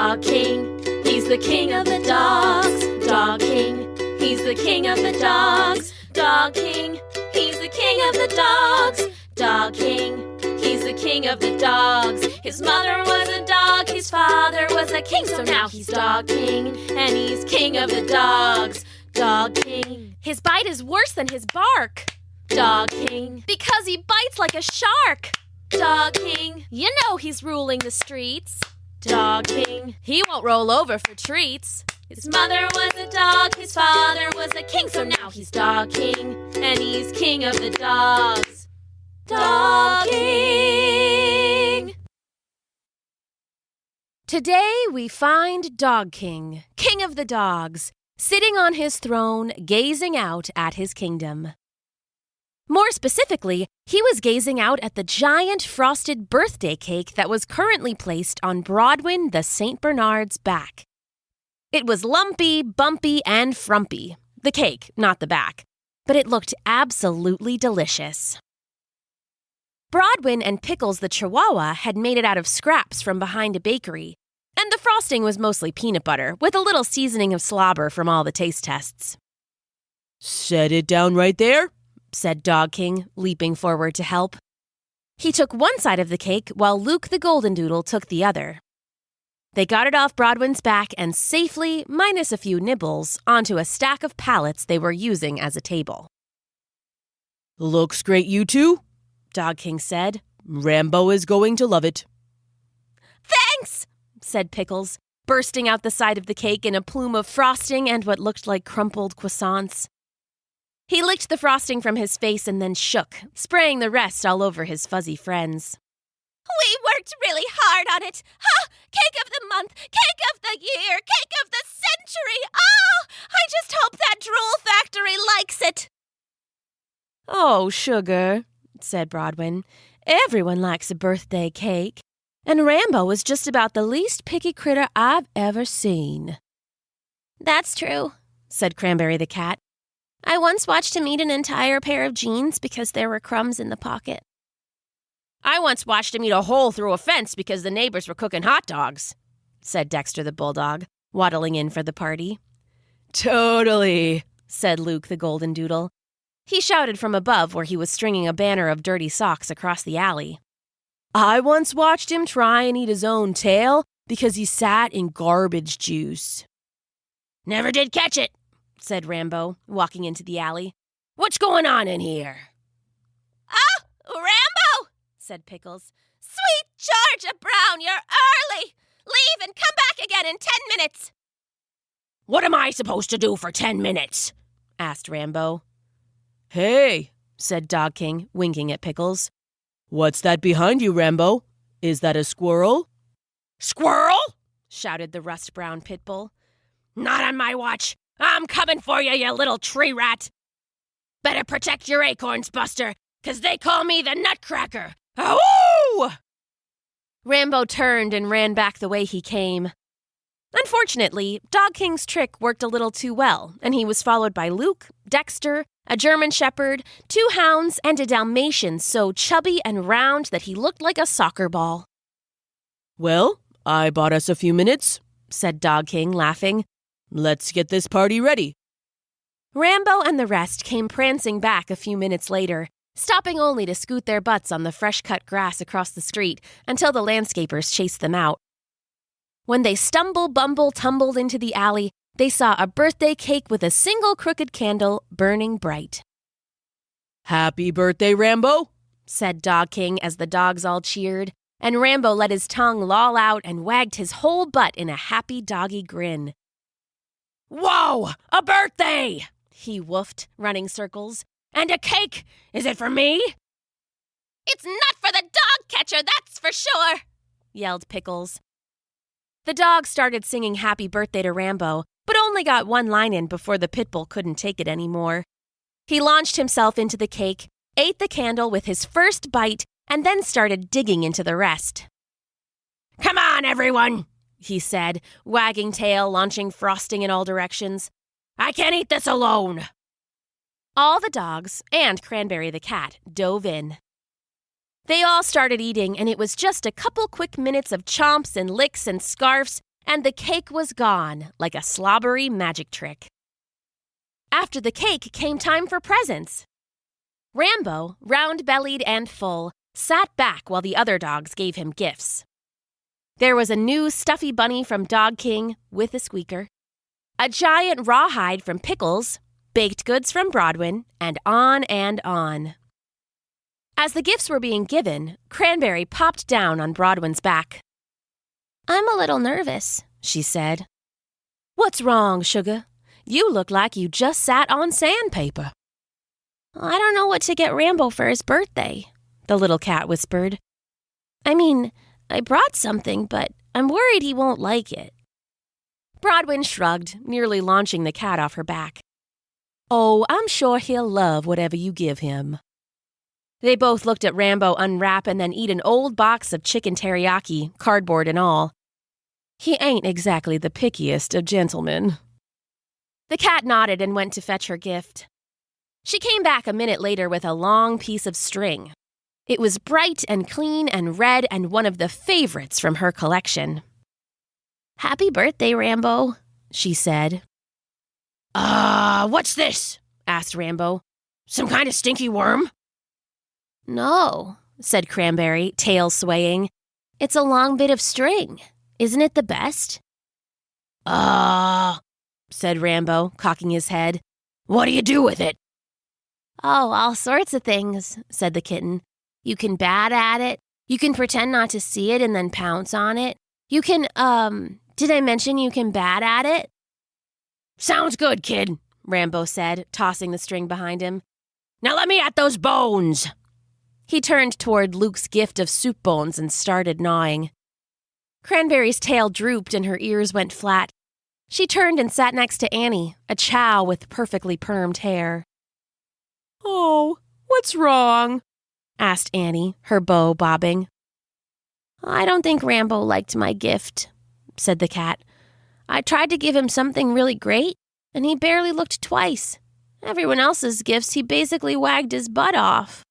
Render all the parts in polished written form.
Dog King, he's the king of the dogs. Dog King, he's the king of the dogs. Dog King, he's the king of the dogs. Dog King, he's the king of the dogs. His mother was a dog, his father was a king, so now he's Dog King, and he's king of the dogs. Dog King. His bite is worse than his bark. Dog King. Because he bites like a shark. Dog King. You know he's ruling the streets. Dog King. He won't roll over for treats. His mother was a dog, his father was a king, so now he's Dog King, and he's king of the dogs. Dog King. Today we find Dog King, king of the dogs, sitting on his throne, gazing out at his kingdom. More specifically, he was gazing out at the giant frosted birthday cake that was currently placed on Broadwin the St. Bernard's back. It was lumpy, bumpy, and frumpy. The cake, not the back. But it looked absolutely delicious. Broadwin and Pickles the Chihuahua had made it out of scraps from behind a bakery, and the frosting was mostly peanut butter, with a little seasoning of slobber from all the taste tests. "Set it down right there," said Dog King, leaping forward to help. He took one side of the cake while Luke the Golden Doodle took the other. They got it off Broadwin's back and safely, minus a few nibbles, onto a stack of pallets they were using as a table. "Looks great, you two," Dog King said. "Rambo is going to love it." "Thanks," said Pickles, bursting out the side of the cake in a plume of frosting and what looked like crumpled croissants. He licked the frosting from his face and then shook, spraying the rest all over his fuzzy friends. "We worked really hard on it. Cake of the month, cake of the year, cake of the century. Oh, I just hope that Drool Factory likes it." "Oh, sugar," said Broadwin. "Everyone likes a birthday cake. And Rambo is just about the least picky critter I've ever seen." "That's true," said Cranberry the cat. "I once watched him eat an entire pair of jeans because there were crumbs in the pocket." "I once watched him eat a hole through a fence because the neighbors were cooking hot dogs," said Dexter the Bulldog, waddling in for the party. "Totally," said Luke the Golden Doodle. He shouted from above where he was stringing a banner of dirty socks across the alley. "I once watched him try and eat his own tail because he sat in garbage juice." "Never did catch it," said Rambo, walking into the alley. "What's going on in here?" "Oh, Rambo!" said Pickles. "Sweet Georgia Brown, you're early! Leave and come back again in 10 minutes!" "What am I supposed to do for 10 minutes?" asked Rambo. "Hey," said Dog King, winking at Pickles. "What's that behind you, Rambo? Is that a squirrel?" "Squirrel?" shouted the rust-brown pit bull. "Not on my watch! I'm coming for you, you little tree rat! Better protect your acorns, Buster, 'cause they call me the Nutcracker! Awoo!" Rambo turned and ran back the way he came. Unfortunately, Dog King's trick worked a little too well, and he was followed by Luke, Dexter, a German Shepherd, 2 hounds, and a Dalmatian so chubby and round that he looked like a soccer ball. "Well, I bought us a few minutes," said Dog King, laughing. "Let's get this party ready." Rambo and the rest came prancing back a few minutes later, stopping only to scoot their butts on the fresh-cut grass across the street until the landscapers chased them out. When they tumbled into the alley, they saw a birthday cake with a single crooked candle burning bright. "Happy birthday, Rambo," said Dog King as the dogs all cheered, and Rambo let his tongue loll out and wagged his whole butt in a happy doggy grin. "Whoa! A birthday!" he woofed, running circles. "And a cake! Is it for me?" "It's not for the dog catcher, that's for sure!" yelled Pickles. The dog started singing happy birthday to Rambo, but only got one line in before the pit bull couldn't take it anymore. He launched himself into the cake, ate the candle with his first bite, and then started digging into the rest. "Come on, everyone," he said, wagging tail, launching frosting in all directions. "I can't eat this alone." All the dogs, and Cranberry the cat, dove in. They all started eating, and it was just a couple quick minutes of chomps and licks and scarfs, and the cake was gone like a slobbery magic trick. After the cake came time for presents. Rambo, round-bellied and full, sat back while the other dogs gave him gifts. There was a new stuffy bunny from Dog King with a squeaker, a giant rawhide from Pickles, baked goods from Broadwin, and on and on. As the gifts were being given, Cranberry popped down on Broadwin's back. "I'm a little nervous," she said. "What's wrong, Sugar? You look like you just sat on sandpaper." "I don't know what to get Rambo for his birthday," the little cat whispered. "I mean, I brought something, but I'm worried he won't like it." Broadwin shrugged, nearly launching the cat off her back. "Oh, I'm sure he'll love whatever you give him." They both looked at Rambo unwrap and then eat an old box of chicken teriyaki, cardboard and all. He ain't exactly the pickiest of gentlemen. The cat nodded and went to fetch her gift. She came back a minute later with a long piece of string. It was bright and clean and red and one of the favorites from her collection. "Happy birthday, Rambo," she said. What's this?" asked Rambo. "Some kind of stinky worm?" "No," said Cranberry, tail swaying. "It's a long bit of string. Isn't it the best?" Said Rambo, cocking his head. "What do you do with it?" "Oh, all sorts of things," said the kitten. "You can bat at it. You can pretend not to see it and then pounce on it. You can, did I mention you can bat at it?" "Sounds good, kid," Rambo said, tossing the string behind him. "Now let me at those bones." He turned toward Luke's gift of soup bones and started gnawing. Cranberry's tail drooped and her ears went flat. She turned and sat next to Annie, a chow with perfectly permed hair. "Oh, what's wrong?" asked Annie, her bow bobbing. "I don't think Rambo liked my gift," said the cat. "I tried to give him something really great, and he barely looked twice. Everyone else's gifts, he basically wagged his butt off."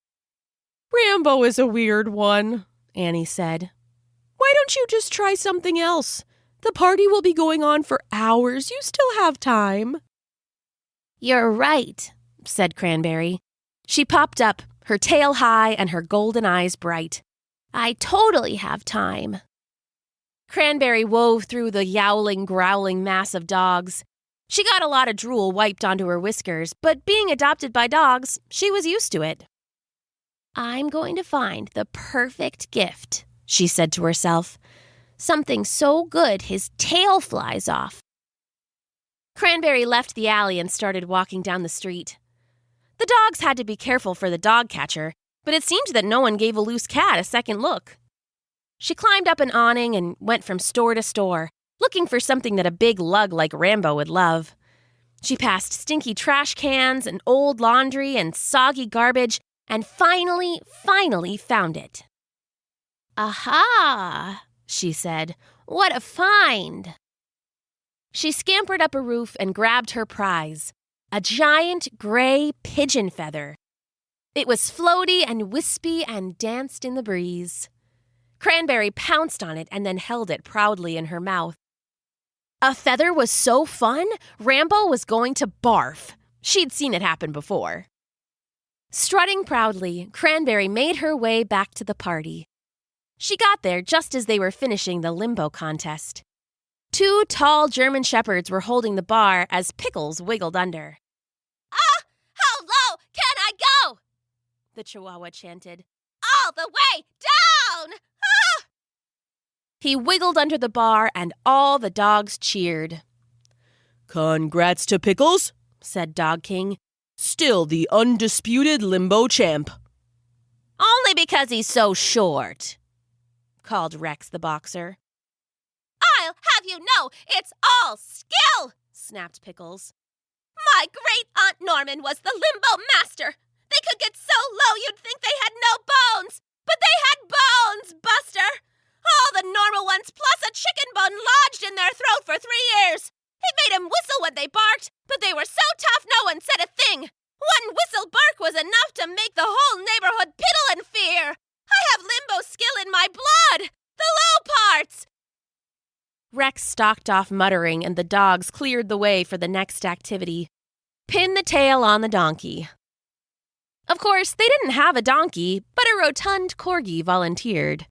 "Rambo is a weird one," Annie said. "Why don't you just try something else? The party will be going on for hours. You still have time." "You're right," said Cranberry. She popped up, her tail high and her golden eyes bright. "I totally have time." Cranberry wove through the yowling, growling mass of dogs. She got a lot of drool wiped onto her whiskers, but being adopted by dogs, she was used to it. "I'm going to find the perfect gift," she said to herself. "Something so good his tail flies off." Cranberry left the alley and started walking down the street. The dogs had to be careful for the dog catcher, but it seemed that no one gave a loose cat a second look. She climbed up an awning and went from store to store, looking for something that a big lug like Rambo would love. She passed stinky trash cans and old laundry and soggy garbage and finally found it. "Aha!" she said. "What a find!" She scampered up a roof and grabbed her prize, a giant gray pigeon feather. It was floaty and wispy and danced in the breeze. Cranberry pounced on it and then held it proudly in her mouth. A feather was so fun, Rambo was going to barf. She'd seen it happen before. Strutting proudly, Cranberry made her way back to the party. She got there just as they were finishing the limbo contest. 2 tall German shepherds were holding the bar as Pickles wiggled under. "Ah! How low can I go?" the Chihuahua chanted. "All the way down! Ah!" He wiggled under the bar and all the dogs cheered. "Congrats to Pickles," said Dog King. "Still the undisputed limbo champ." "Only because he's so short," called Rex the boxer. "I'll have you know it's all skill," snapped Pickles. "My great-aunt Norman was the limbo master. They could get so low you'd think they had no bones. But they had bones, Buster. All the normal ones plus a chicken bone lodged in their throat for 3 years. It made them whistle when they barked, but they were so tough no one said a thing. One whistle bark was enough to make the whole neighborhood piddle in fear. I have limbo skill in my blood. The low parts." Rex stalked off muttering, and the dogs cleared the way for the next activity. Pin the tail on the donkey. Of course, they didn't have a donkey, but a rotund corgi volunteered.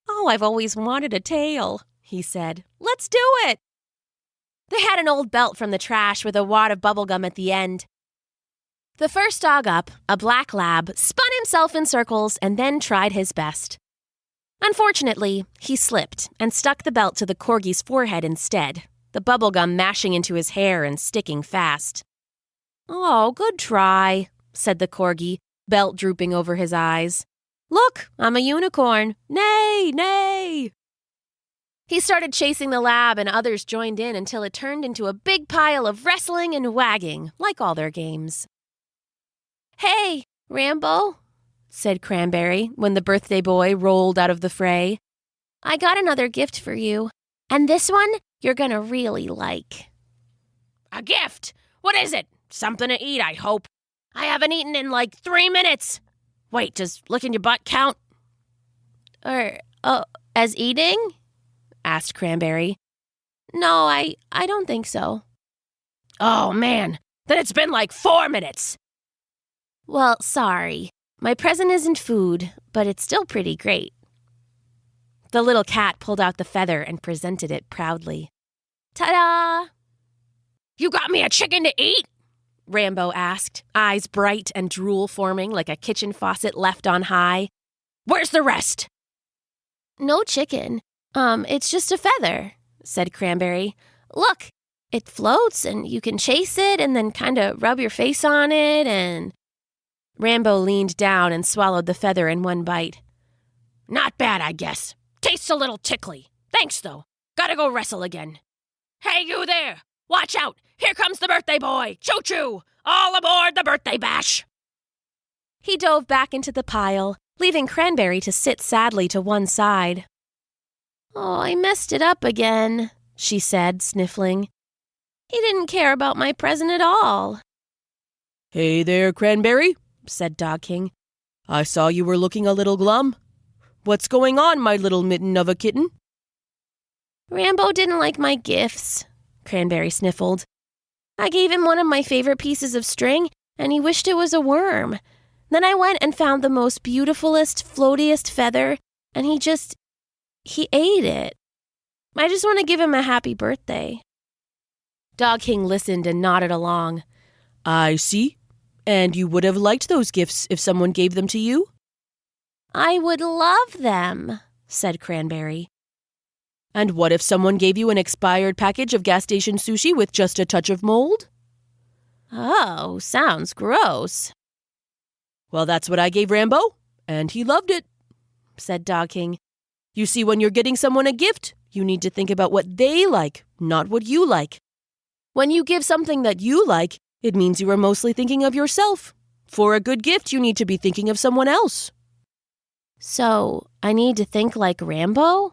"Oh, I've always wanted a tail," he said. "Let's do it." They had an old belt from the trash with a wad of bubblegum at the end. The first dog up, a black lab, spun himself in circles and then tried his best. Unfortunately, he slipped and stuck the belt to the corgi's forehead instead, the bubblegum mashing into his hair and sticking fast. "Oh, good try," said the corgi, belt drooping over his eyes. "Look, I'm a unicorn. Nay, nay." He started chasing the lab and others joined in until it turned into a big pile of wrestling and wagging, like all their games. "Hey, Rambo," said Cranberry when the birthday boy rolled out of the fray. "I got another gift for you, and this one you're gonna really like." "A gift? What is it? Something to eat, I hope. I haven't eaten in like 3 minutes. Wait, does licking your butt count?" As eating?" asked Cranberry. "No, I don't think so." "Oh, man, then it's been like 4 minutes." "Well, sorry. My present isn't food, but it's still pretty great." The little cat pulled out the feather and presented it proudly. "Ta-da!" "You got me a chicken to eat?" Rambo asked, eyes bright and drool forming like a kitchen faucet left on high. "Where's the rest?" "No chicken. It's just a feather," said Cranberry. "Look, it floats and you can chase it and then kind of rub your face on it and—" Rambo leaned down and swallowed the feather in one bite. "Not bad, I guess. Tastes a little tickly. Thanks, though. Gotta go wrestle again. Hey, you there! Watch out! Here comes the birthday boy! Choo-choo! All aboard the birthday bash!" He dove back into the pile, leaving Cranberry to sit sadly to one side. "Oh, I messed it up again," she said, sniffling. "He didn't care about my present at all." "Hey there, Cranberry," said Dog King. "I saw you were looking a little glum. What's going on, my little mitten of a kitten?" "Rambo didn't like my gifts," Cranberry sniffled. "I gave him one of my favorite pieces of string, and he wished it was a worm. Then I went and found the most beautifulest, floatiest feather, and he ate it. I just want to give him a happy birthday." Dog King listened and nodded along. "I see. And you would have liked those gifts if someone gave them to you?" "I would love them," said Cranberry. "And what if someone gave you an expired package of gas station sushi with just a touch of mold?" "Oh, sounds gross." "Well, that's what I gave Rambo, and he loved it," said Dog King. "You see, when you're getting someone a gift, you need to think about what they like, not what you like. When you give something that you like, it means you are mostly thinking of yourself. For a good gift, you need to be thinking of someone else." "So, I need to think like Rambo?"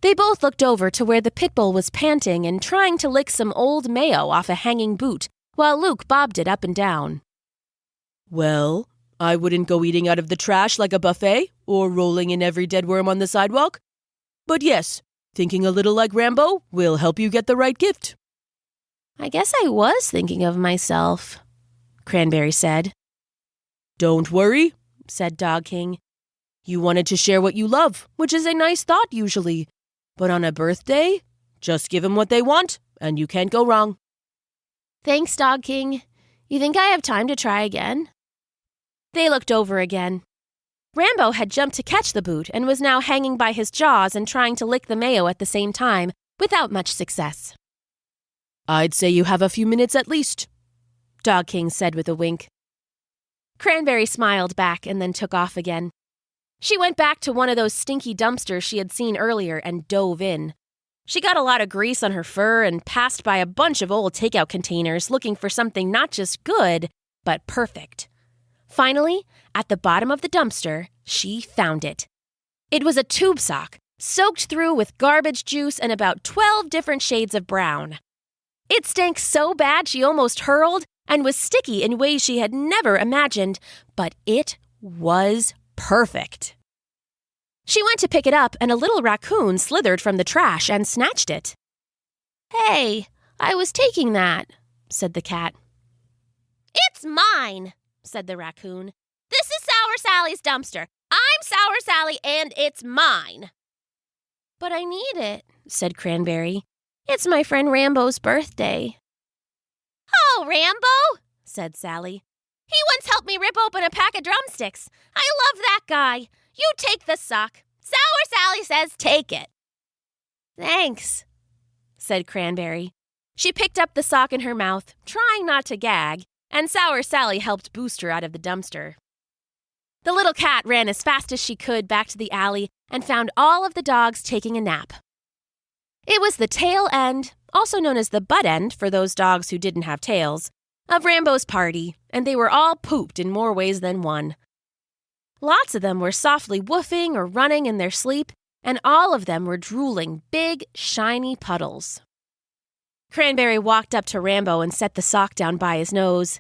They both looked over to where the pit bull was panting and trying to lick some old mayo off a hanging boot, while Luke bobbed it up and down. "Well, I wouldn't go eating out of the trash like a buffet or rolling in every dead worm on the sidewalk. But yes, thinking a little like Rambo will help you get the right gift." "I guess I was thinking of myself," Cranberry said. "Don't worry," said Dog King. "You wanted to share what you love, which is a nice thought usually. But on a birthday, just give them what they want, and you can't go wrong." "Thanks, Dog King. You think I have time to try again?" They looked over again. Rambo had jumped to catch the boot and was now hanging by his jaws and trying to lick the mayo at the same time, without much success. "I'd say you have a few minutes at least," Dog King said with a wink. Cranberry smiled back and then took off again. She went back to one of those stinky dumpsters she had seen earlier and dove in. She got a lot of grease on her fur and passed by a bunch of old takeout containers looking for something not just good, but perfect. Finally, at the bottom of the dumpster, she found it. It was a tube sock, soaked through with garbage juice and about 12 different shades of brown. It stank so bad she almost hurled and was sticky in ways she had never imagined, but it was perfect. She went to pick it up, and a little raccoon slithered from the trash and snatched it. Hey, I was taking that, said the cat. It's mine, said the raccoon. This is Sour Sally's dumpster. I'm Sour Sally, and it's mine. But I need it, said Cranberry. It's my friend Rambo's birthday. Oh, Rambo, said Sally. He once helped me rip open a pack of drumsticks. I love that guy. You take the sock. Sour Sally says take it. Thanks, said Cranberry. She picked up the sock in her mouth, trying not to gag, and Sour Sally helped boost her out of the dumpster. The little cat ran as fast as she could back to the alley and found all of the dogs taking a nap. It was the tail end, also known as the butt end for those dogs who didn't have tails, of Rambo's party, and they were all pooped in more ways than one. Lots of them were softly woofing or running in their sleep, and all of them were drooling big, shiny puddles. Cranberry walked up to Rambo and set the sock down by his nose.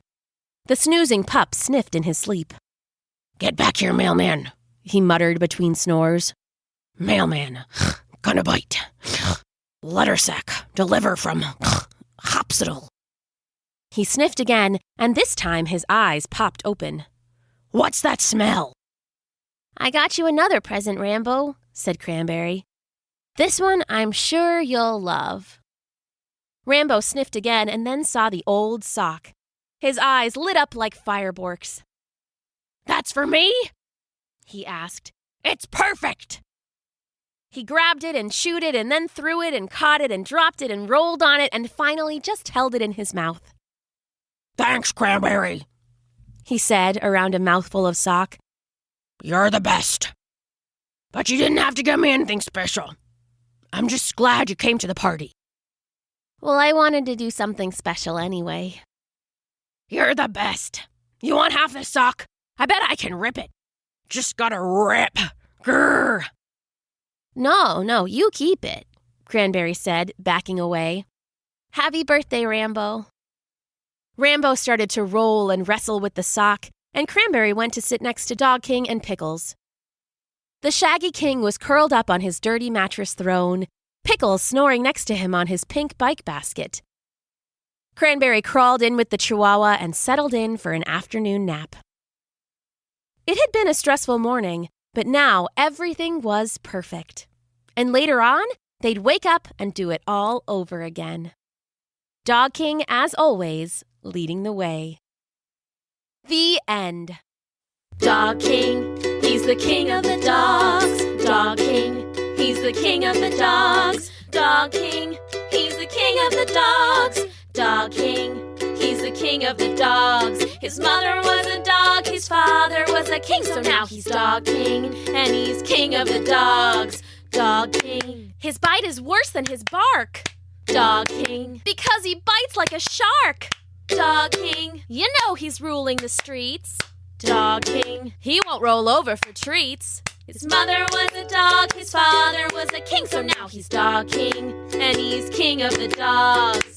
The snoozing pup sniffed in his sleep. Get back here, mailman, he muttered between snores. Mailman, gonna bite. Letter sack, deliver from hospital. He sniffed again, and this time his eyes popped open. What's that smell? I got you another present, Rambo, said Cranberry. This one I'm sure you'll love. Rambo sniffed again and then saw the old sock. His eyes lit up like fireworks. That's for me? He asked. It's perfect! He grabbed it and chewed it and then threw it and caught it and dropped it and rolled on it and finally just held it in his mouth. Thanks, Cranberry, he said around a mouthful of sock. You're the best. But you didn't have to give me anything special. I'm just glad you came to the party. Well, I wanted to do something special anyway. You're the best. You want half this sock? I bet I can rip it. Just gotta rip. Grrr. No, you keep it, Cranberry said, backing away. Happy birthday, Rambo. Rambo started to roll and wrestle with the sock, and Cranberry went to sit next to Dog King and Pickles. The Shaggy King was curled up on his dirty mattress throne, Pickles snoring next to him on his pink bike basket. Cranberry crawled in with the Chihuahua and settled in for an afternoon nap. It had been a stressful morning, but now everything was perfect. And later on, they'd wake up and do it all over again. Dog King, as always, leading the way. The end. Dog King, he's the king of the dogs. Dog King, he's the king of the dogs. Dog King, he's the king of the dogs. Dog King, he's the king of the dogs. His mother was a dog, his father was a king, so now he's Dog King, and he's king of the dogs. Dog King, his bite is worse than his bark. Dog King, because he bites like a shark. Dog King, you know he's ruling the streets. Dog King, he won't roll over for treats. His mother was a dog, his father was a king, so now he's Dog King, and he's king of the dogs.